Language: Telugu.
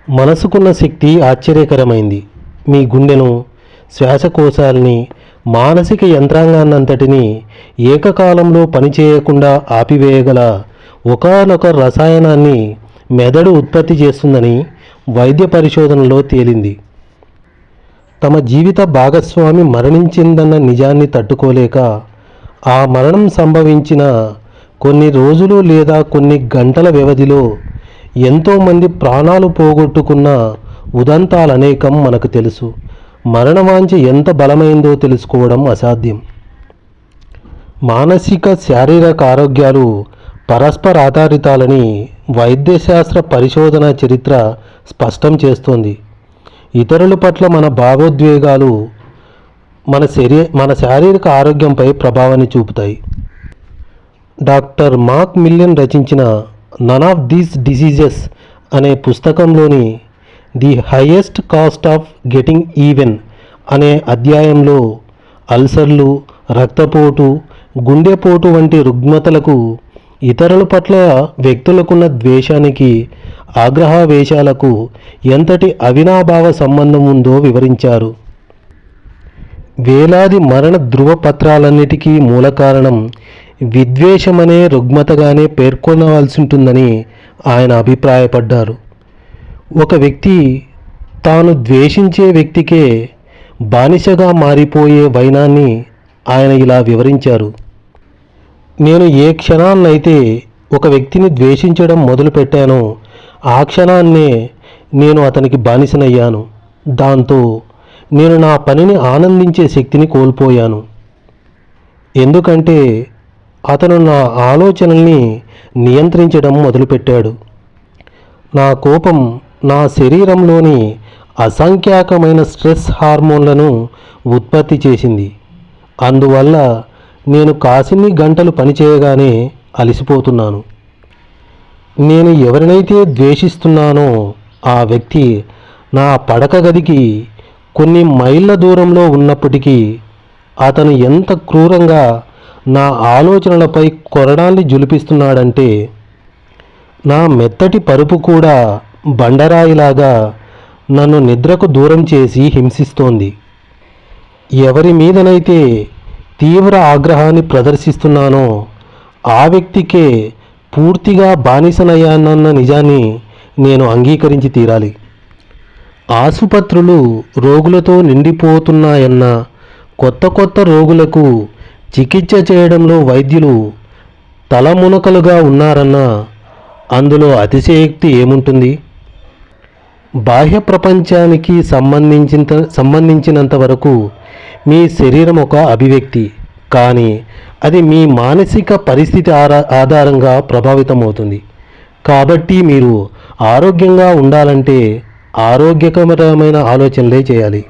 మనసుకున్న శక్తి ఆశ్చర్యకరమైంది. మీ గుండెను, శ్వాసకోశాల్ని, మానసిక యంత్రాంగాన్నంతటినీ ఏకకాలంలో పనిచేయకుండా ఆపివేయగల ఒకానొక రసాయనాన్ని మెదడు ఉత్పత్తి చేస్తుందని వైద్య పరిశోధనలో తేలింది. తమ జీవిత భాగస్వామి మరణించిందన్న నిజాన్ని తట్టుకోలేక ఆ మరణం సంభవించిన కొన్ని రోజులు లేదా కొన్ని గంటల వ్యవధిలో ఎంతోమంది ప్రాణాలు పోగొట్టుకున్న ఉదంతాలనేకం మనకు తెలుసు. మరణవాంఛ ఎంత బలమైందో తెలుసుకోవడం అసాధ్యం. మానసిక, శారీరక ఆరోగ్యాలు పరస్పరాధారితాలని వైద్యశాస్త్ర పరిశోధన చరిత్ర స్పష్టం చేస్తోంది. ఇతరుల పట్ల మన భావోద్వేగాలు మన శారీరక ఆరోగ్యంపై ప్రభావాన్ని చూపుతాయి. డాక్టర్ మార్క్ మిలియన్ రచించిన నన్ ఆఫ్ దీస్ డిసీజెస్ అనే పుస్తకంలోని the highest cost of getting even అనే అధ్యాయంలో అల్సర్లు, రక్తపోటు, గుండెపోటు వంటి రుగ్మతలకు, ఇతరుల పట్ల వ్యక్తులకున్న ద్వేషానికి, ఆగ్రహావేశాలకు ఎంతటి అవినాభావ సంబంధం ఉందో వివరించారు. వేలాది మరణ ధృవపత్రాలన్నిటికీ మూల కారణం విద్వేషమనే రుగ్మతగానే పేర్కొనవలసి ఉంటుందని ఆయన అభిప్రాయపడ్డారు. ఒక వ్యక్తి తాను ద్వేషించే వ్యక్తికే బానిసగా మారిపోయే వైనాన్ని ఆయన ఇలా వివరించారు. నేను ఏ క్షణాన్నైతే ఒక వ్యక్తిని ద్వేషించడం మొదలుపెట్టానో ఆ క్షణాన్నే నేను అతనికి బానిసనయ్యాను. దాంతో నేను నా పనిని ఆనందించే శక్తిని కోల్పోయాను. ఎందుకంటే అతను నా ఆలోచనల్ని నియంత్రించడం మొదలుపెట్టాడు. నా కోపం నా శరీరంలోని అసంఖ్యాకమైన స్ట్రెస్ హార్మోన్లను ఉత్పత్తి చేసింది. అందువల్ల నేను కాసిన్ని గంటలు పనిచేయగానే అలసిపోతున్నాను. నేను ఎవరినైతే ద్వేషిస్తున్నానో ఆ వ్యక్తి నా పడక గదికి కొన్ని మైళ్ళ దూరంలో ఉన్నప్పటికీ అతను ఎంత క్రూరంగా నా ఆలోచనలపై కొరడాల్ని జులిపిస్తున్నాడంటే నా మెత్తటి పరుపు కూడా బండరాయిలాగా నన్ను నిద్రకు దూరం చేసి హింసిస్తోంది. ఎవరి మీదనైతే తీవ్ర ఆగ్రహాన్ని ప్రదర్శిస్తున్నానో ఆ వ్యక్తికే పూర్తిగా బానిసనయ్యానన్న నిజాన్ని నేను అంగీకరించి తీరాలి. ఆసుపత్రులు రోగులతో నిండిపోతున్నాయన్న, కొత్త రోగులకు చికిత్స చేయడంలో వైద్యులు తలమునకలుగా ఉన్నారన్న అందులో అతిశయోక్తి ఏముంటుంది? బాహ్య ప్రపంచానికి సంబంధించినంత వరకు మీ శరీరం ఒక అభివ్యక్తి, కానీ అది మీ మానసిక పరిస్థితి ఆధారంగా ప్రభావితమవుతుంది. కాబట్టి మీరు ఆరోగ్యంగా ఉండాలంటే ఆరోగ్యకరమైన ఆలోచనలే చేయాలి.